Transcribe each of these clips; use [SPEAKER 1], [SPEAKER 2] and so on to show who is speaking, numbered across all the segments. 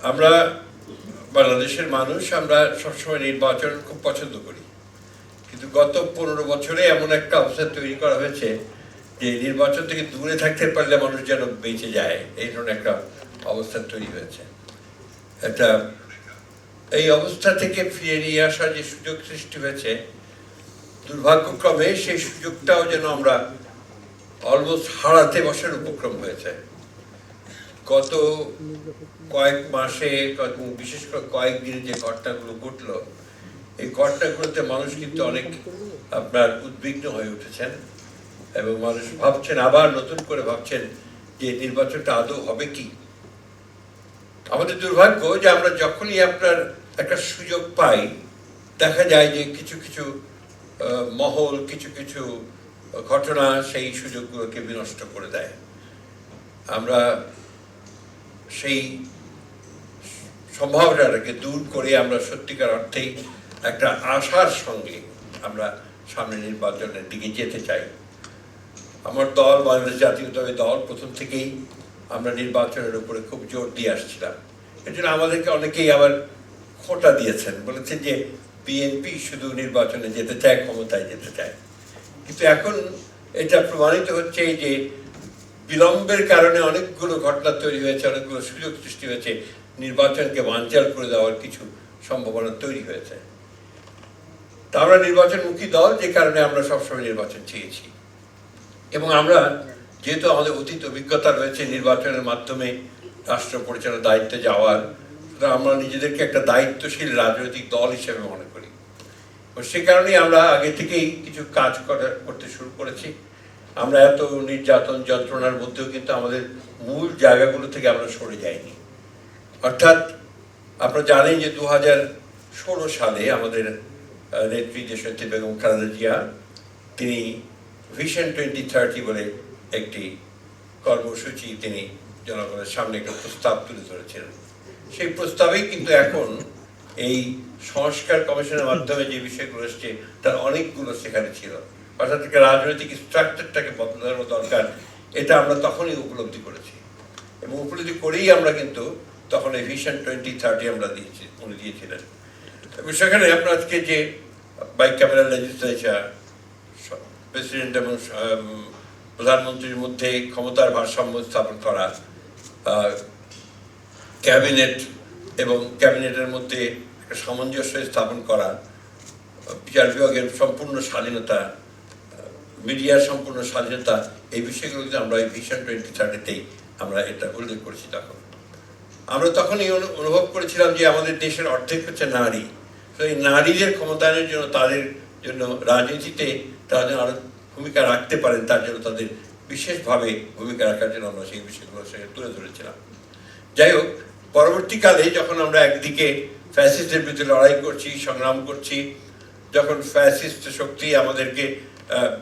[SPEAKER 1] আমরা বাংলাদেশের মানুষ আমরা সবসময় নির্বাচন খুব পছন্দ করি, কিন্তু গত 15 বছরে এমন একটা অবস্থা তৈরি করা হয়েছে যে নির্বাচন থেকে দূরে থাকতে পারলে মানুষ যেন বেঁচে যায়, এই ধরনের একটা অবস্থা তৈরি হয়েছে। এই অবস্থা থেকে ফিরে নিয়ে আসার যে সুযোগ সৃষ্টি হয়েছে, দুর্ভাগ্যক্রমে সেই সুযোগটাও যেন আমরা অলমোস্ট হারাতে বসার উপক্রম হয়েছে। গত কয়েক মাসে, বিশেষ করে কয়েকদিনে যে ঘটনাগুলো ঘটলো, এই ঘটনাগুলোতে মানুষ কিন্তু অনেক আপনার উদ্বিগ্ন হয়ে উঠেছেন এবং মানুষ ভাবছেন, আবার নতুন করে ভাবছেন যে নির্বাচনটা আদৌ হবে কি। আমাদের দুর্ভাগ্য যে আমরা যখনই আপনার একটা সুযোগ পাই, দেখা যায় যে কিছু কিছু মহল, কিছু কিছু ঘটনা সেই সুযোগগুলোকে বিনষ্ট করে দেয়। আমরা সেই সম্ভাবনাটাকে দূর করে আমরা সত্যিকার অর্থেই একটা আশার সঙ্গে আমরা সামনে নির্বাচনের দিকে যেতে চাই। আমার দল, বাংলাদেশ জাতীয়তাবাদী দল, প্রথম থেকেই আমরা নির্বাচনের উপরে খুব জোর দিয়ে আসছিলাম। এর জন্য আমাদেরকে অনেকেই আবার খোঁটা দিয়েছেন, বলেছেন যে বিএনপি শুধু নির্বাচনে যেতে চায়, ক্ষমতায় যেতে চায়। কিন্তু এখন এটা প্রমাণিত হচ্ছে যে বিলম্বের কারণে অনেকগুলো ঘটনা তৈরি হয়েছে, অনেকগুলো সুযোগ সৃষ্টি হয়েছে, নির্বাচনকে বানচাল করে দেওয়ার কিছু সম্ভাবনা তৈরি হয়েছে। তা আমরা নির্বাচনমুখী দল, যে কারণে আমরা সবসময় নির্বাচন চেয়েছি। এবং আমরা যেহেতু আমাদের অতীত অভিজ্ঞতা রয়েছে নির্বাচনের মাধ্যমে রাষ্ট্র পরিচালনার দায়িত্বে যাওয়ার, আমরা নিজেদেরকে একটা দায়িত্বশীল রাজনৈতিক দল হিসেবে মনে করি। সে কারণেই আমরা আগে থেকেই কিছু কাজ করতে শুরু করেছি। আমরা এত নির্যাতন যন্ত্রণার মধ্যেও কিন্তু আমাদের মূল জায়গাগুলো থেকে আমরা সরে যাইনি। অর্থাৎ আপনারা জানেন যে 2016 সালে আমাদের নেত্রী দেশনেত্রী বেগম খালেদা জিয়া, তিনি ভিশন 2030 বলে একটি কর্মসূচি তিনি জনগণের সামনে একটা প্রস্তাব তুলে ধরেছিলেন। সেই প্রস্তাবেই কিন্তু এখন এই সংস্কার কমিশনের মাধ্যমে যে বিষয়গুলো এসছে তার অনেকগুলো সেখানে ছিল। অর্থাৎ রাজনৈতিক স্ট্রাকচারটাকে বদলানো দরকার, এটা আমরা তখনই উপলব্ধি করেছি। এবং উপলব্ধি করেই আমরা কিন্তু তখন এই ভিশন 2030 আমরা উনি দিয়েছিলেন। এবং সেখানে আপনার আজকে যে বাইক্যামেরাল লেজিসলেচার, প্রেসিডেন্ট এবং প্রধানমন্ত্রীর মধ্যে ক্ষমতার ভারসাম্য স্থাপন করা, ক্যাবিনেট এবং ক্যাবিনেটের মধ্যে একটা সামঞ্জস্য স্থাপন করা, বিচার বিভাগের সম্পূর্ণ স্বাধীনতা, মিডিয়ার সম্পূর্ণ স্বাধীনতা, এই বিষয়গুলোতে আমরা এই ভিশন 2030-তেই আমরা এটা উল্লেখ করেছি। আমরা তখনই অনুভব করেছিলাম যে আমাদের দেশের অর্ধেক হচ্ছে নারী। তো এই নারীদের ক্ষমতায়নের জন্য, তাদের জন্য রাজনীতিতে তারা যেন আরো ভূমিকা রাখতে পারেন, তার জন্য তাদের বিশেষভাবে ভূমিকা রাখার জন্য আমরা সেই বিষয়গুলো তুলে ধরেছিলাম। যাই হোক, পরবর্তীকালে যখন আমরা একদিকে ফ্যাসিস্টদের বিরুদ্ধে লড়াই করছি, সংগ্রাম করছি, যখন ফ্যাসিস্ট শক্তি আমাদেরকে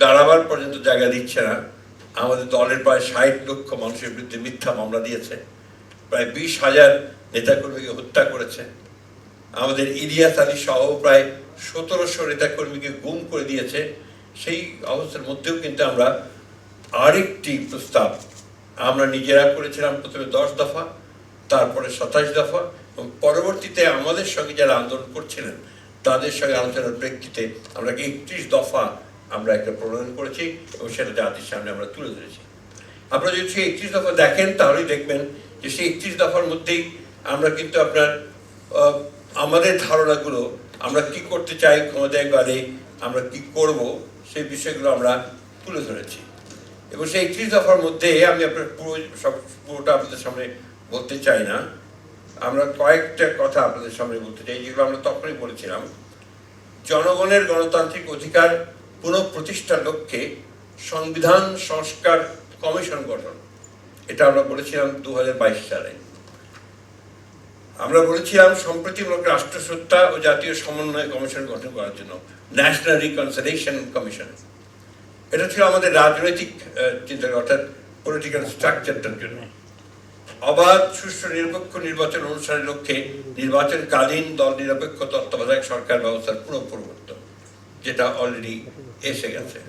[SPEAKER 1] দাঁড়াবার পর্যন্ত জায়গা দিচ্ছে না, আমাদের দলের প্রায় 60 লক্ষ মানুষের বিরুদ্ধে মিথ্যা মামলা দিয়েছে, প্রায় 20,000 নেতাকর্মীকে হত্যা করেছে, আমাদের ইলিয়াস আলী সহ প্রায় 1700 নেতাকর্মীকে গুম করে দিয়েছে। সেই অবস্থার মধ্যেও কিন্তু আমরা আরেকটি প্রস্তাব আমরা নিজেরা করেছিলাম, প্রথমে 10 দফা, তারপরে 27 দফা, এবং পরবর্তীতে আমাদের সঙ্গে যারা আন্দোলন করছিলেন তাদের সঙ্গে আলোচনার প্রেক্ষিতে আমরা 31 দফা আমরা একটা প্রণয়ন করেছি এবং সেটা জাতির সামনে আমরা তুলে ধরেছি। আপনারা যদি সেই 31 দফা দেখেন তাহলেই দেখবেন যে সেই 31 দফার মধ্যেই আমরা কিন্তু আপনার আমাদের ধারণাগুলো, আমরা কি করতে চাই ক্ষমতায় গেলে, আমরা কি করব, সেই বিষয়গুলো আমরা তুলে ধরেছি। এবং সেই 31 দফার মধ্যে আমি আপনার পুরোটা আপনাদের সামনে বলতে চাই না, আমরা কয়েকটা কথা আপনাদের সামনে বলতে চাই যেগুলো আমরা তখনই বলেছিলাম। জনগণের গণতান্ত্রিক অধিকার পুনঃপ্রতিষ্ঠার লক্ষ্যে সংবিধান সংস্কার কমিশন গঠন, এটা আমরা বলেছিলাম 2022 সালে। আমরা বলেছিলাম সম্প্রতিমূলক রাষ্ট্রসত্তা ও জাতীয় সমন্বয় কমিশন গঠন করার জন্য, ন্যাশনাল রিকনসিলিয়েশন কমিশন। এটা ছিল আমাদের রাজনৈতিক চিন্তা, অর্থাৎ পলিটিক্যাল স্ট্রাকচারটার জন্য। অবাধ, সুষ্ঠু, নিরপেক্ষ নির্বাচন অনুষ্ঠানের লক্ষ্যে নির্বাচনকালীন দল নিরপেক্ষ তত্ত্বাবধায়ক সরকার ব্যবস্থার পুনঃপ্রবর্তন, যেটা অলরেডি এসে গেছে।